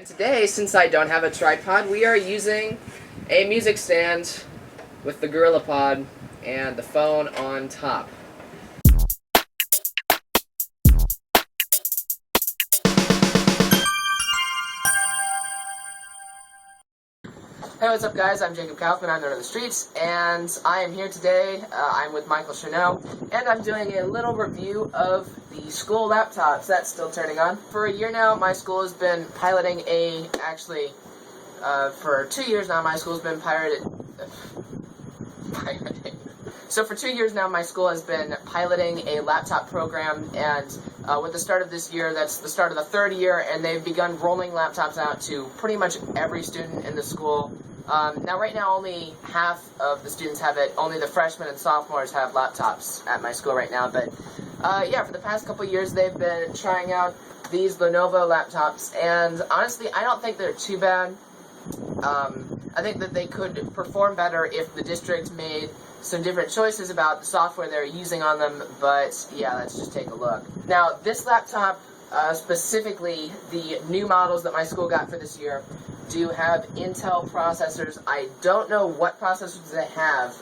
And today, since I don't have a tripod, we are using a music stand with the GorillaPod and the phone on top. Hey, what's up guys? I'm Jacob Kaufman, I'm Nerd on the Streets, and I am here today. I'm with Michael Cherneau, and I'm doing a little review of the school laptops. That's still turning on. For a year now, my school has been piloting for 2 years now, my school's been So for 2 years now, my school has been piloting a laptop program, and with the start of this year, that's the start of the third year, and they've begun rolling laptops out to pretty much every student in the school. Now, right now, only half of the students have it. Only the freshmen and sophomores have laptops at my school right now. But, yeah, for the past couple years, they've been trying out these Lenovo laptops. And, honestly, I don't think they're too bad. I think that they could perform better if the district made some different choices about the software they're using on them. But, yeah, let's just take a look. Now, this laptop, specifically the new models that my school got for this year, do have Intel processors. I don't know what processors they have.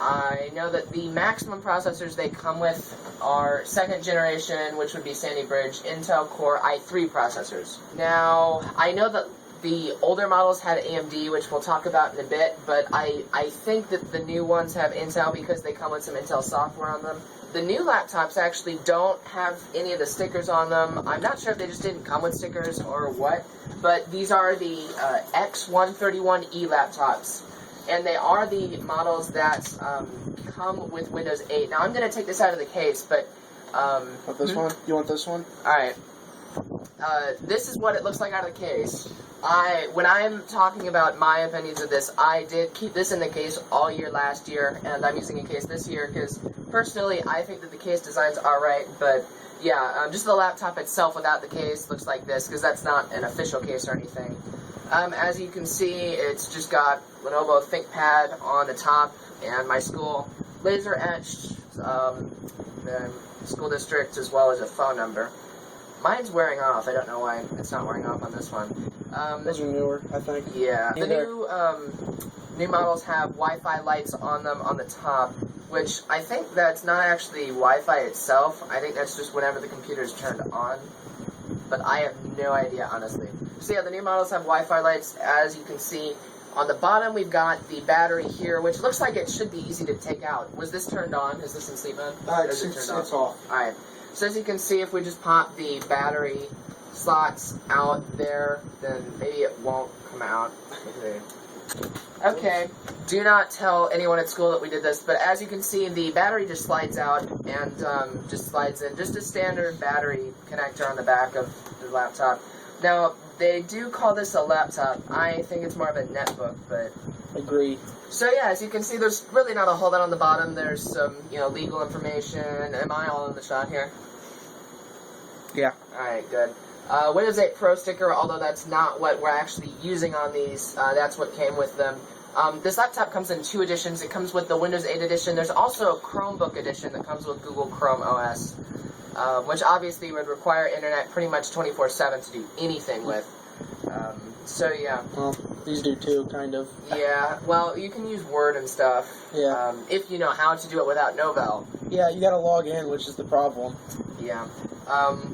I know that the maximum processors they come with are second generation, which would be Sandy Bridge, Intel Core i3 processors. Now, I know that the older models had AMD, which we'll talk about in a bit, but I think that the new ones have Intel because they come with some Intel software on them. The new laptops actually don't have any of the stickers on them. I'm not sure if they just didn't come with stickers or what, but these are the X131E laptops, and they are the models that come with Windows 8. Now, I'm going to take this out of the case, but... Want this one? You want this one? Alright. This is what it looks like out of the case. When I'm talking about my opinions of this, I did keep this in the case all year last year, and I'm using a case this year because, personally, I think that the case designs are right, but, yeah, just the laptop itself without the case looks like this, because that's not an official case or anything. As you can see, it's just got Lenovo ThinkPad on the top, and my school laser-etched, the school district, as well as a phone number. Mine's wearing off. I don't know why it's not wearing off on this one. Those are newer, I think. Yeah. The new models have Wi-Fi lights on them on the top, which I think that's not actually Wi-Fi itself. I think that's just whenever the computer's turned on. But I have no idea, honestly. So yeah, the new models have Wi-Fi lights. As you can see, on the bottom we've got the battery here, which looks like it should be easy to take out. Was this turned on? Is this in sleep mode? It's off. Alright. So as you can see, if we just pop the battery slots out there, then maybe it won't come out. Okay, do not tell anyone at school that we did this, but as you can see, the battery just slides out and just slides in. Just a standard battery connector on the back of the laptop. Now, they do call this a laptop. I think it's more of a netbook, but... Agree. So yeah, as you can see, there's really not a whole lot on the bottom. There's some, legal information. Am I all in the shot here? Yeah. Alright, good. Windows 8 Pro sticker, although that's not what we're actually using on these. That's what came with them. This laptop comes in 2 editions. It comes with the Windows 8 edition. There's also a Chromebook edition that comes with Google Chrome OS, which obviously would require internet pretty much 24/7 to do anything with. So yeah. Well, these do too, kind of. Yeah, well, you can use Word and stuff. Yeah. If you know how to do it without Novell. Yeah, you gotta log in, which is the problem. Yeah.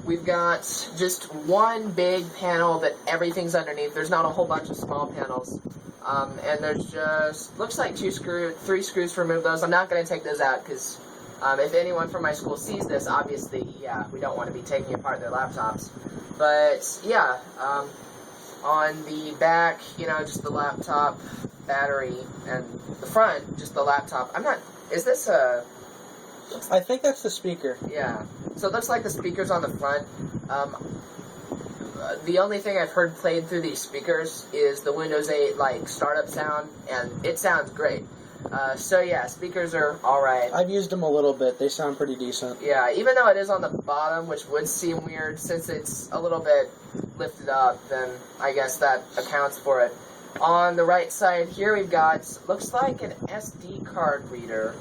We've got just one big panel that everything's underneath. There's not a whole bunch of small panels. And there's just, looks like 3 screws to remove those. I'm not going to take those out because if anyone from my school sees this, obviously, yeah, we don't want to be taking apart their laptops. But, yeah, on the back, just the laptop battery, and the front, just the laptop. Is this a... I think that's the speaker. Yeah. So it looks like the speakers on the front. The only thing I've heard played through these speakers is the Windows 8, startup sound, and it sounds great. So yeah, speakers are alright. I've used them a little bit. They sound pretty decent. Yeah, even though it is on the bottom, which would seem weird, since it's a little bit lifted up, then I guess that accounts for it. On the right side here we've got, looks like an SD card reader.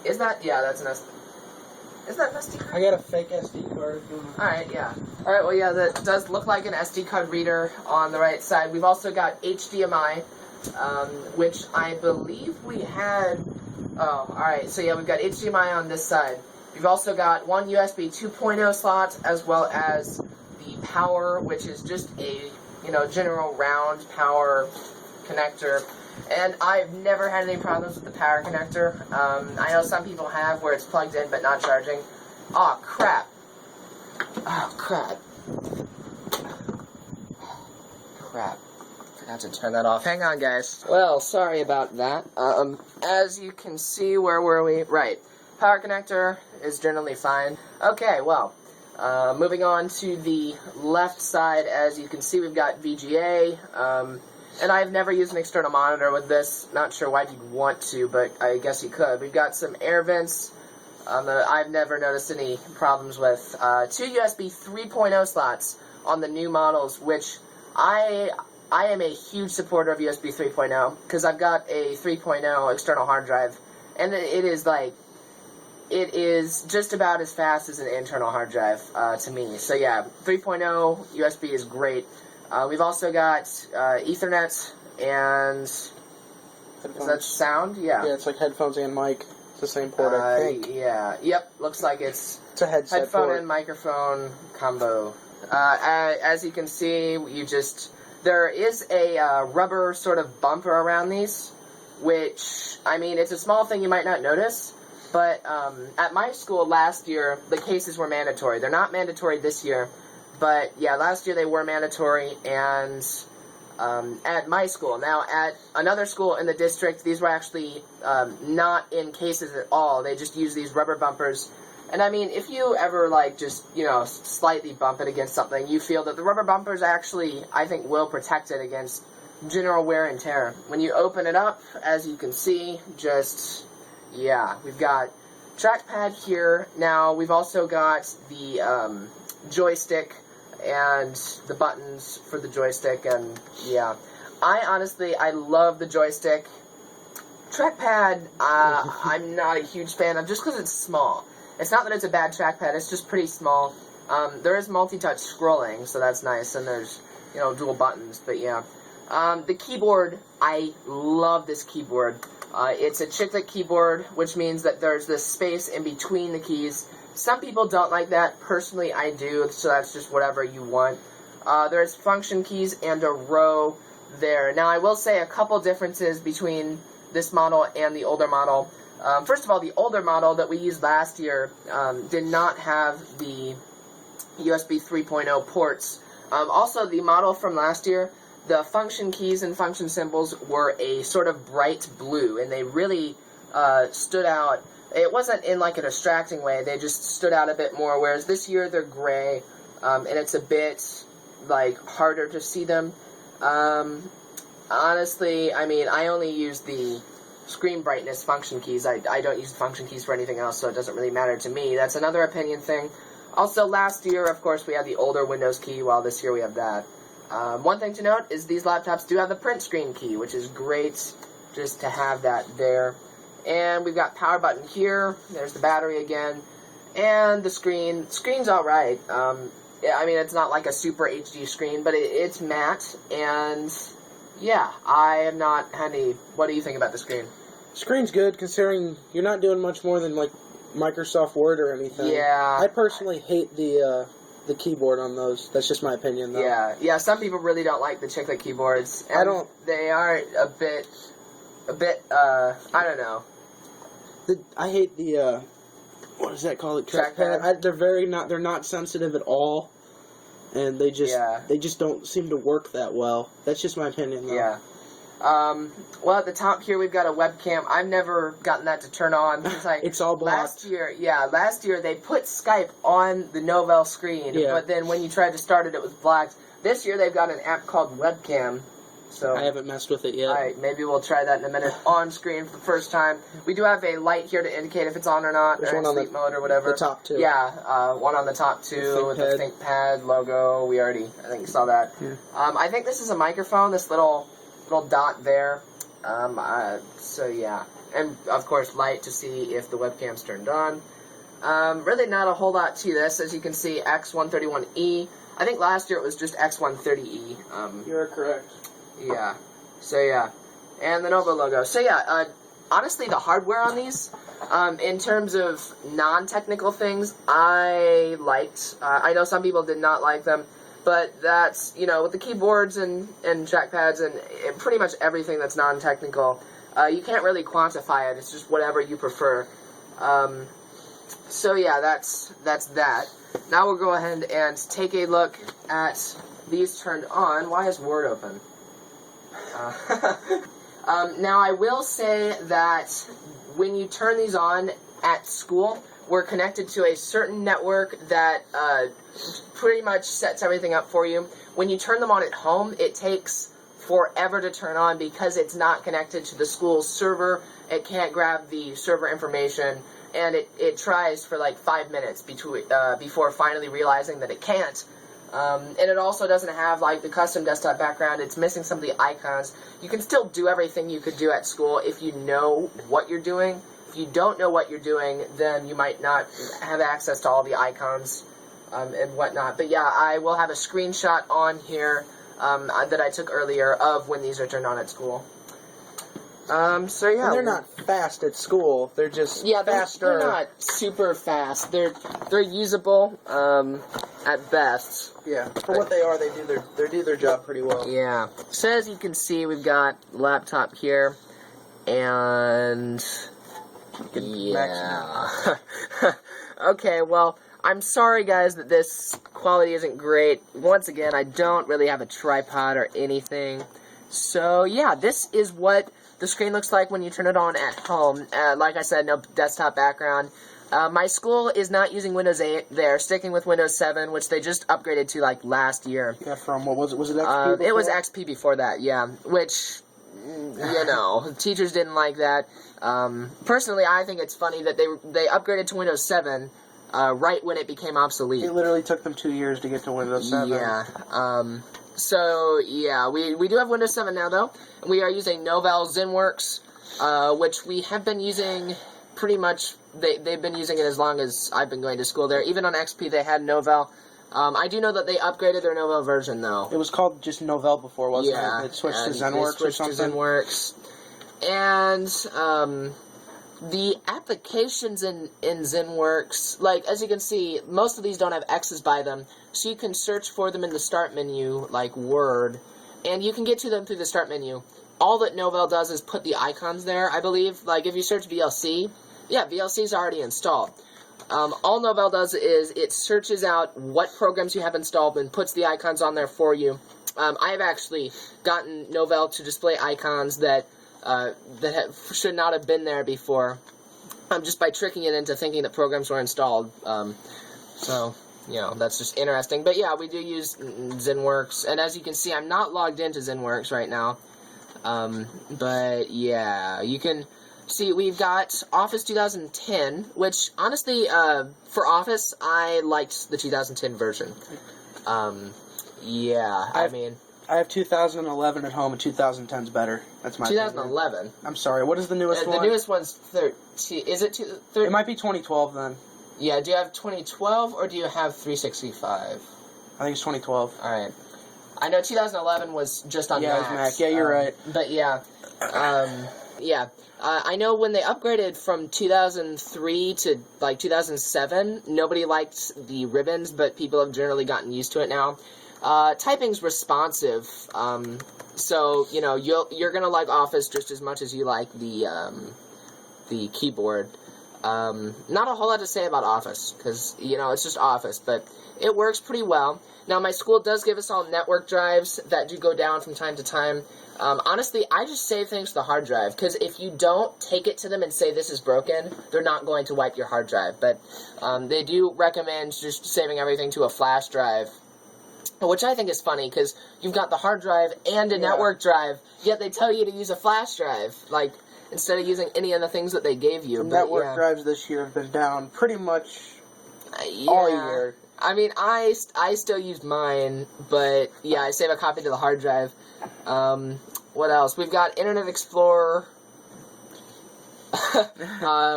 Is that? Yeah, that's an SD. Is that an SD card? I got a fake SD card. If you wanna... Alright, yeah. Alright, well, yeah, that does look like an SD card reader on the right side. We've also got HDMI, which I believe we had... Oh, alright, so yeah, we've got HDMI on this side. We've also got one USB 2.0 slot, as well as the power, which is just a, general round power connector. And I've never had any problems with the power connector. I know some people have where it's plugged in but not charging. Oh, crap. Oh, crap. Crap. Forgot to turn that off. Hang on, guys. Well, sorry about that. As you can see, where were we? Right. Power connector is generally fine. Okay, well, moving on to the left side, as you can see, we've got VGA, and I've never used an external monitor with this. Not sure why you'd want to, but I guess you could. We've got some air vents that I've never noticed any problems with. Two USB 3.0 slots on the new models, which I am a huge supporter of USB 3.0, because I've got a 3.0 external hard drive, and it is just about as fast as an internal hard drive to me. So yeah, 3.0 USB is great. We've also got Ethernet and Headphones. is that sound? Yeah. Yeah, it's like headphones and mic. It's the same port, I think. Yeah. Yep. Looks like it's It's a headset headphone port. and microphone combo. As you can see, there is a rubber sort of bumper around these, which, I mean, it's a small thing you might not notice. But at my school last year, the cases were mandatory. They're not mandatory this year, but yeah, last year they were mandatory. And at my school, now at another school in the district, these were actually not in cases at all. They just use these rubber bumpers. And I mean, if you ever just slightly bump it against something, you feel that the rubber bumpers actually, I think, will protect it against general wear and tear. When you open it up, as you can see, yeah, we've got trackpad here. Now, we've also got the joystick and the buttons for the joystick, and yeah. I love the joystick. Trackpad, I'm not a huge fan of, just because it's small. It's not that it's a bad trackpad, it's just pretty small. There is multi-touch scrolling, so that's nice, and there's, dual buttons, but yeah. The keyboard, I love this keyboard. It's a chiclet keyboard, which means that there's this space in between the keys. Some people don't like that. Personally, I do, so that's just whatever you want. There's function keys and a row there. Now, I will say a couple differences between this model and the older model. First of all, the older model that we used last year did not have the USB 3.0 ports. Also, the model from last year, the function keys and function symbols were a sort of bright blue, and they really stood out. It wasn't in like a distracting way, they just stood out a bit more, whereas this year they're gray, and it's a bit harder to see them. Honestly, I mean, I only use the screen brightness function keys. I don't use the function keys for anything else, so it doesn't really matter to me. That's another opinion thing. Also, last year, of course, we had the older Windows key, while this year we have that. One thing to note is these laptops do have the print screen key, which is great just to have that there. And we've got power button here. There's the battery again. And the screen. Screen's alright. Yeah, I mean, it's not like a super HD screen, but it's matte. And yeah, I have not had any... What do you think about the screen? Screen's good, considering you're not doing much more than Microsoft Word or anything. Yeah. I personally hate the keyboard on those. That's just my opinion, though. Yeah. Some people really don't like the chiclet keyboards. And I don't. They are a bit. I don't know. I hate the what is that called? Trackpad? They're not sensitive at all, and they just don't seem to work that well. That's just my opinion, though. Yeah. Well, at the top here, we've got a webcam. I've never gotten that to turn on. It's It's all blocked. Last year they put Skype on the Novell screen, but then when you tried to start it, it was blocked. This year they've got an app called Webcam. So I haven't messed with it yet. Alright, maybe we'll try that in a minute on screen for the first time. We do have a light here to indicate if it's on or not, There's or one in on sleep mode or whatever. the top two. Yeah, one on the top two with the ThinkPad logo. We already, I think, saw that. Yeah. I think this is a microphone, this little dot there. So yeah. And, of course, light to see if the webcam's turned on. Really not a whole lot to this. As you can see, X131E. I think last year it was just X130E. You're correct. Yeah. So, yeah. And the Nova logo. So, yeah, honestly, the hardware on these, in terms of non-technical things, I liked. I know some people did not like them, but that's, you know, with the keyboards and trackpads and pretty much everything that's non-technical, you can't really quantify it. It's just whatever you prefer. So, yeah, that's that. Now we'll go ahead and take a look at these turned on. Why is Word open? Now, I will say that when you turn these on at school, we're connected to a certain network that pretty much sets everything up for you. When you turn them on at home, it takes forever to turn on because it's not connected to the school's server. It can't grab the server information, and it tries for like 5 minutes before finally realizing that it can't. And it also doesn't have like the custom desktop background. It's missing some of the icons. You can still do everything you could do at school if you know what you're doing. If you don't know what you're doing, then you might not have access to all the icons and whatnot. But yeah, I will have a screenshot on here that I took earlier of when these are turned on at school. So yeah, and they're not fast at school. They're just faster. They're not super fast. They're usable at best. Yeah, for what they are, they do their job pretty well. Yeah. So as you can see, we've got laptop here, and yeah. Okay, well, I'm sorry guys that this quality isn't great. Once again, I don't really have a tripod or anything. So yeah, this is what the screen looks like when you turn it on at home. Like I said, no desktop background. My school is not using Windows 8. They're sticking with Windows 7, which they just upgraded to like last year. Yeah, from what was it? Was it XP before? It was XP before that, yeah. Which, you know, teachers didn't like that. Personally, I think it's funny that they upgraded to Windows 7 right when it became obsolete. It literally took them 2 years to get to Windows 7. Yeah. So, yeah, we do have Windows 7 now, though. We are using Novell ZenWorks, which we have been using pretty much. They've been using it as long as I've been going to school there. Even on XP, they had Novell. I do know that they upgraded their Novell version, though. It was called just Novell before, wasn't it? It switched to ZenWorks or something? To ZenWorks. And, the applications in ZenWorks, like, as you can see, most of these don't have X's by them, so you can search for them in the Start menu, like Word, and you can get to them through the Start menu. All that Novell does is put the icons there, I believe. Like, if you search VLC, yeah, VLC is already installed. All Novell does is it searches out what programs you have installed and puts the icons on there for you. I've actually gotten Novell to display icons that should not have been there before, just by tricking it into thinking that programs were installed. So, you know, that's just interesting. But yeah, we do use ZenWorks, and as you can see, I'm not logged into ZenWorks right now. But yeah, you can see we've got Office 2010, which honestly, for Office, I liked the 2010 version. Yeah, I have 2011 at home, and 2010's better. That's my 2011. opinion. I'm sorry. What is the newest one? The newest one's 13. Is it 13? It might be 2012 then. Yeah. Do you have 2012 or do you have 365? I think it's 2012. All right. I know 2011 was just on Mac. Yeah, it was Mac. Yeah, you're right. But yeah, yeah. I know when they upgraded from 2003 to like 2007, nobody liked the ribbons, but people have generally gotten used to it now. Typing's responsive, so you know you're gonna like Office just as much as you like the keyboard. Not a whole lot to say about Office because you know it's just Office, but it works pretty well. Now my school does give us all network drives that do go down from time to time. Honestly, I just save things to the hard drive because if you don't take it to them and say this is broken, they're not going to wipe your hard drive. But they do recommend just saving everything to a flash drive. Which I think is funny, because you've got the hard drive and a network drive, yet they tell you to use a flash drive, like, instead of using any of the things that they gave you. The network drives this year have been down pretty much all year. I mean, I still use mine, but, yeah, I save a copy to the hard drive. What else? We've got Internet Explorer.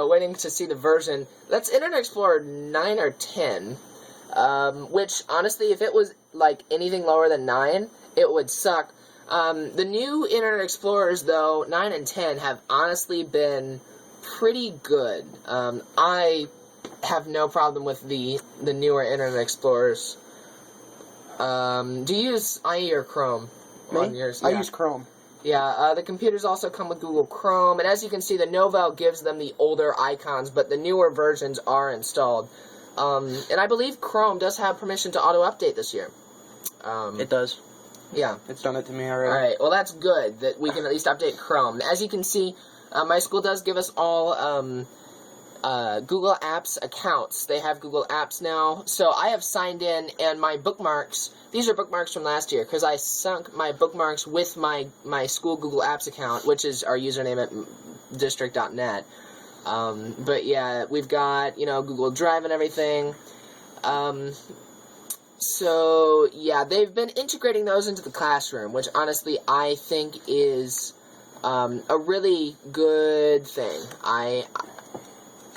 waiting to see the version. That's Internet Explorer 9 or 10, which, honestly, if it was, like, anything lower than 9, it would suck. The new Internet Explorers, though, 9 and 10, have honestly been pretty good. I have no problem with the newer Internet Explorers. Do you use IE or Chrome on yours? I use Chrome. Yeah, the computers also come with Google Chrome, and as you can see, the Novell gives them the older icons, but the newer versions are installed. And I believe Chrome does have permission to auto-update this year. It does. Yeah. It's done it to me already. Alright, well that's good, that we can at least update Chrome. As you can see, my school does give us all Google Apps accounts. They have Google Apps now, so I have signed in, and my bookmarks, these are bookmarks from last year, because I sunk my bookmarks with my school Google Apps account, which is our username at district.net. But yeah, we've got, Google Drive and everything. So, yeah, they've been integrating those into the classroom, which honestly I think is a really good thing.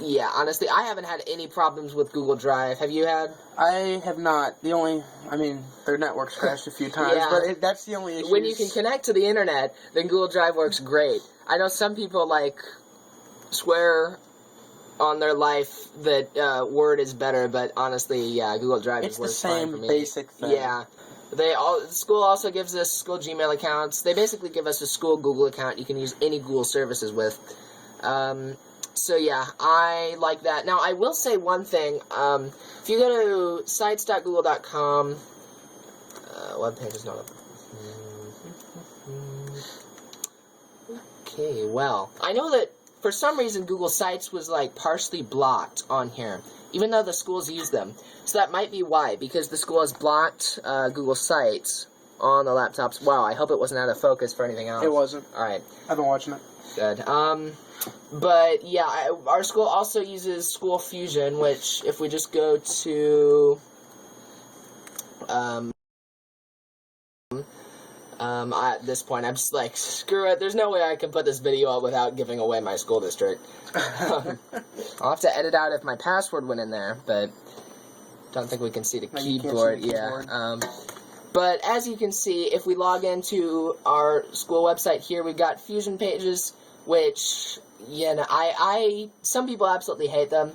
Yeah, honestly, I haven't had any problems with Google Drive. Have you had? I have not. Their network's crashed a few times, Yeah. but that's the only issue. When you can connect to the internet, then Google Drive works great. I know some people, swear on their life that Word is better, but honestly, yeah, Google Drive it's works the fine same for me. basic thing. Yeah. The school also gives us school Gmail accounts. They basically give us a school Google account you can use any Google services with. So yeah, I like that. Now, I will say one thing. If you go to sites.google.com, webpage is not up. Okay, well, I know that for some reason Google Sites was partially blocked on here, even though the schools use them. So that might be why, because the school has blocked Google Sites on the laptops. Wow, I hope it wasn't out of focus for anything else. It wasn't. Alright. I've been watching it. Good. But yeah, our school also uses School Fusion, which if we just go to at this point, I'm just screw it. There's no way I can put this video up without giving away my school district. I'll have to edit out if my password went in there, but don't think we can see the keyboard. But as you can see, if we log into our school website here, we've got Fusion pages, which, some people absolutely hate them.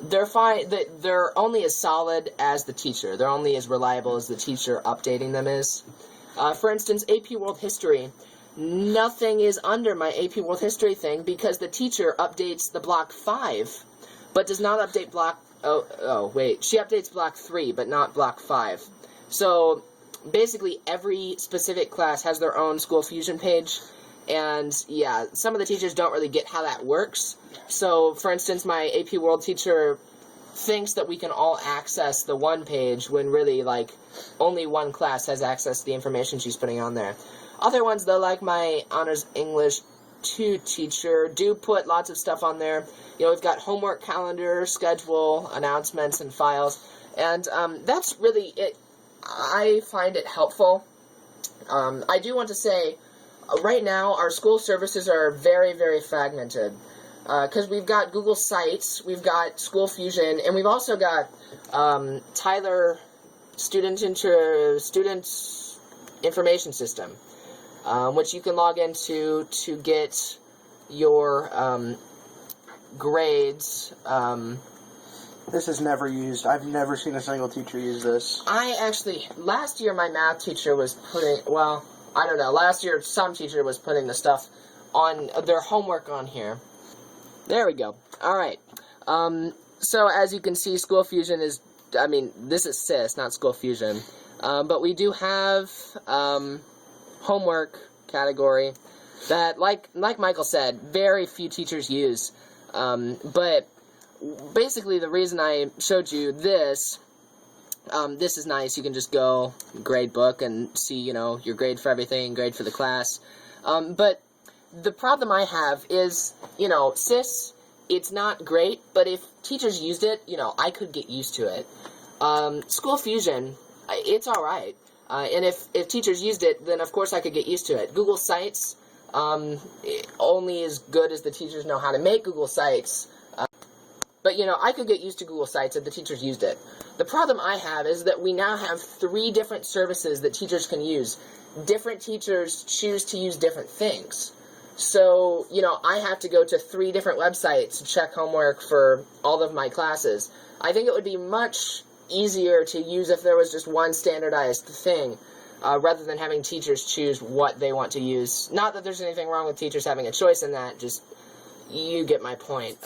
They're fine. They're only as solid as the teacher. They're only as reliable as the teacher updating them is. For instance, AP World History. Nothing is under my AP World History thing because the teacher updates the block 5, but does not update block... She updates block 3, but not block 5. So, basically, every specific class has their own School Fusion page, and, yeah, some of the teachers don't really get how that works. So, for instance, my AP World teacher thinks that we can all access the one page when really, only one class has access to the information she's putting on there. Other ones, though, like my Honors English 2 teacher, do put lots of stuff on there. We've got homework calendar, schedule, announcements, and files, and that's really it. I find it helpful. I do want to say, right now, our school services are very, very fragmented. Because we've got Google Sites, we've got School Fusion, and we've also got Tyler Student Information System, which you can log into to get your grades. This is never used. I've never seen a single teacher use this. Last year my math teacher was last year some teacher was putting the stuff on their homework on here. There we go. Alright. So as you can see, School Fusion is, this is SIS, not School Fusion. But we do have homework category that, like Michael said, very few teachers use. But basically the reason I showed you this, this is nice. You can just go grade book and see, your grade for everything, grade for the class. But the problem I have is, SIS, it's not great, but if teachers used it, I could get used to it. School Fusion, it's alright. And if teachers used it, then of course I could get used to it. Google Sites, only as good as the teachers know how to make Google Sites. But, I could get used to Google Sites if the teachers used it. The problem I have is that we now have 3 different services that teachers can use. Different teachers choose to use different things. So, I have to go to 3 different websites to check homework for all of my classes. I think it would be much easier to use if there was just one standardized thing, rather than having teachers choose what they want to use. Not that there's anything wrong with teachers having a choice in that, just, you get my point.